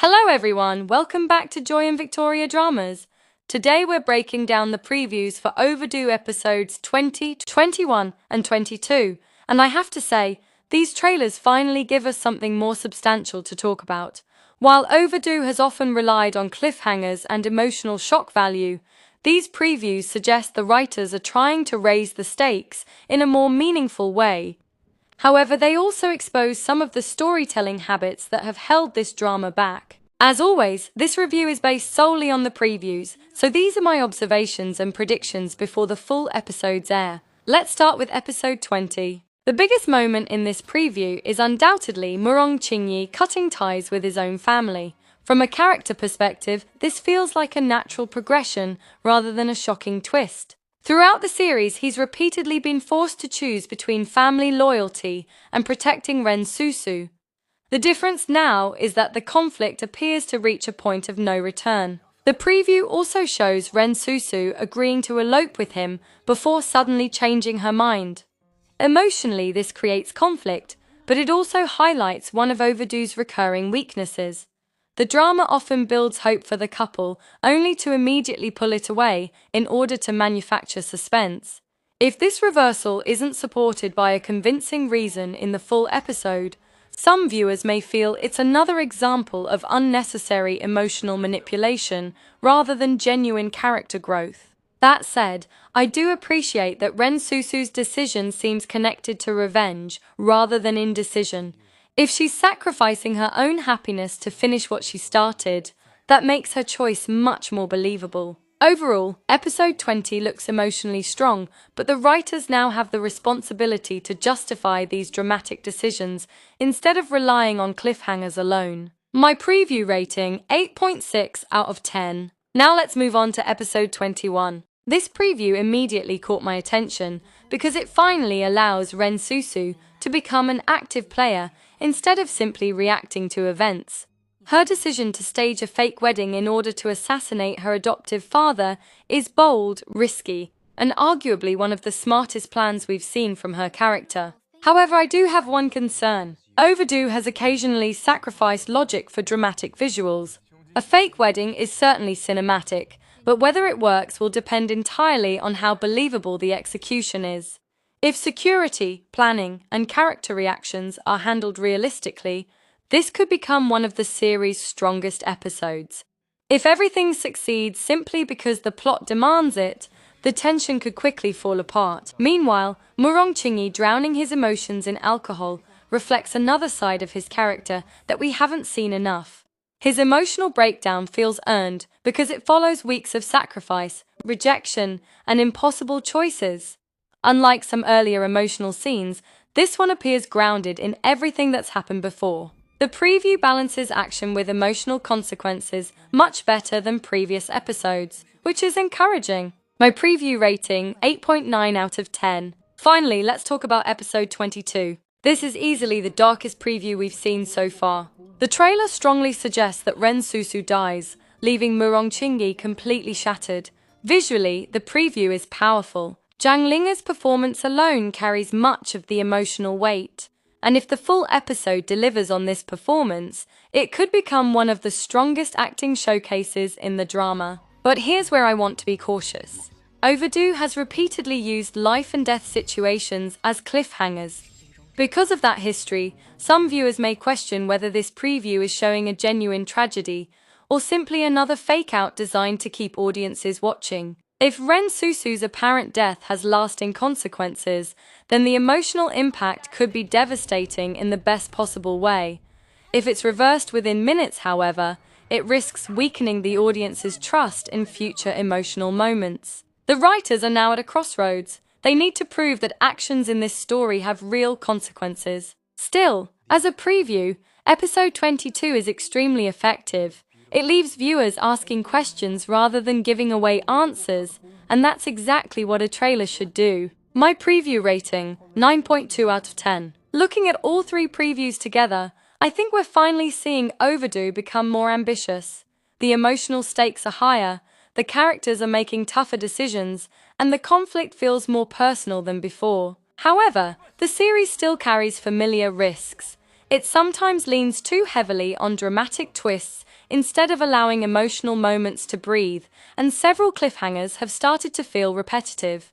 Hello everyone, welcome back to Joy and Victoria Dramas. Today we're breaking down the previews for Overdo episodes 20, 21 and 22, and I have to say, these trailers finally give us something more substantial to talk about. While Overdo has often relied on cliffhangers and emotional shock value, these previews suggest the writers are trying to raise the stakes in a more meaningful way. However, they also expose some of the storytelling habits that have held this drama back. As always, this review is based solely on the previews, so these are my observations and predictions before the full episodes air. Let's start with episode 20. The biggest moment in this preview is undoubtedly Murong Qingyi cutting ties with his own family. From a character perspective, this feels like a natural progression rather than a shocking twist. Throughout the series, he's repeatedly been forced to choose between family loyalty and protecting Ren Susu. The difference now is that the conflict appears to reach a point of no return. The preview also shows Ren Susu agreeing to elope with him before suddenly changing her mind. Emotionally, this creates conflict, but it also highlights one of Overdo's recurring weaknesses. The drama often builds hope for the couple, only to immediately pull it away in order to manufacture suspense. If this reversal isn't supported by a convincing reason in the full episode, some viewers may feel it's another example of unnecessary emotional manipulation rather than genuine character growth. That said, I do appreciate that Ren Susu's decision seems connected to revenge rather than indecision. If she's sacrificing her own happiness to finish what she started, that makes her choice much more believable. Overall, episode 20 looks emotionally strong, but the writers now have the responsibility to justify these dramatic decisions instead of relying on cliffhangers alone. My preview rating, 8.6 out of 10. Now let's move on to episode 21. This preview immediately caught my attention because it finally allows Ren Susu to become an active player instead of simply reacting to events. Her decision to stage a fake wedding in order to assassinate her adoptive father is bold, risky, and arguably one of the smartest plans we've seen from her character. However, I do have one concern. Overdo has occasionally sacrificed logic for dramatic visuals. A fake wedding is certainly cinematic, but whether it works will depend entirely on how believable the execution is. If security, planning, and character reactions are handled realistically, this could become one of the series' strongest episodes. If everything succeeds simply because the plot demands it, the tension could quickly fall apart. Meanwhile, Murong Qingyi drowning his emotions in alcohol reflects another side of his character that we haven't seen enough. His emotional breakdown feels earned because it follows weeks of sacrifice, rejection, and impossible choices. Unlike some earlier emotional scenes, this one appears grounded in everything that's happened before. The preview balances action with emotional consequences much better than previous episodes, which is encouraging. My preview rating, 8.9 out of 10. Finally, let's talk about episode 22. This is easily the darkest preview we've seen so far. The trailer strongly suggests that Ren Susu dies, leaving Murong Qingyi completely shattered. Visually, the preview is powerful. Zhang Linghe's performance alone carries much of the emotional weight. And if the full episode delivers on this performance, it could become one of the strongest acting showcases in the drama. But here's where I want to be cautious. Overdo has repeatedly used life and death situations as cliffhangers. Because of that history, some viewers may question whether this preview is showing a genuine tragedy or simply another fake-out designed to keep audiences watching. If Ren Susu's apparent death has lasting consequences, then the emotional impact could be devastating in the best possible way. If it's reversed within minutes, however, it risks weakening the audience's trust in future emotional moments. The writers are now at a crossroads. They need to prove that actions in this story have real consequences. Still, as a preview, episode 22 is extremely effective. It leaves viewers asking questions rather than giving away answers, and that's exactly what a trailer should do. My preview rating, 9.2 out of 10. Looking at all three previews together, I think we're finally seeing Overdo become more ambitious. The emotional stakes are higher, the characters are making tougher decisions, and the conflict feels more personal than before. However, the series still carries familiar risks. It sometimes leans too heavily on dramatic twists instead of allowing emotional moments to breathe, and several cliffhangers have started to feel repetitive.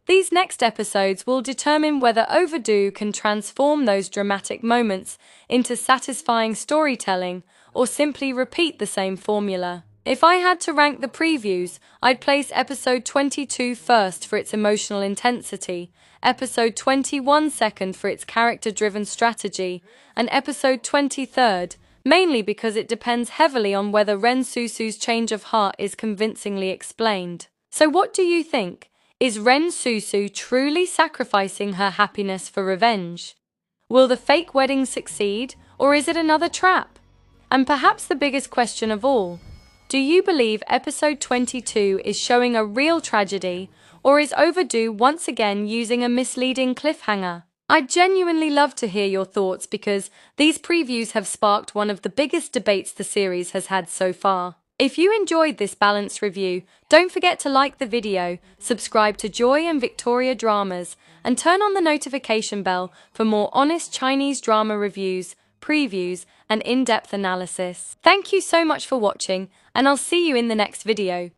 These next episodes will determine whether Overdo can transform those dramatic moments into satisfying storytelling or simply repeat the same formula. If I had to rank the previews, I'd place episode 22 first for its emotional intensity, episode 21 second for its character-driven strategy, and episode 23rd, mainly because it depends heavily on whether Ren Susu's change of heart is convincingly explained. So what do you think? Is Ren Susu truly sacrificing her happiness for revenge? Will the fake wedding succeed, or is it another trap? And perhaps the biggest question of all, do you believe episode 22 is showing a real tragedy, or is Overdo once again using a misleading cliffhanger? I'd genuinely love to hear your thoughts because these previews have sparked one of the biggest debates the series has had so far. If you enjoyed this balanced review, don't forget to like the video, subscribe to Joy&Victoria Dramas, and turn on the notification bell for more honest Chinese drama reviews, previews, and in-depth analysis. Thank you so much for watching, and I'll see you in the next video.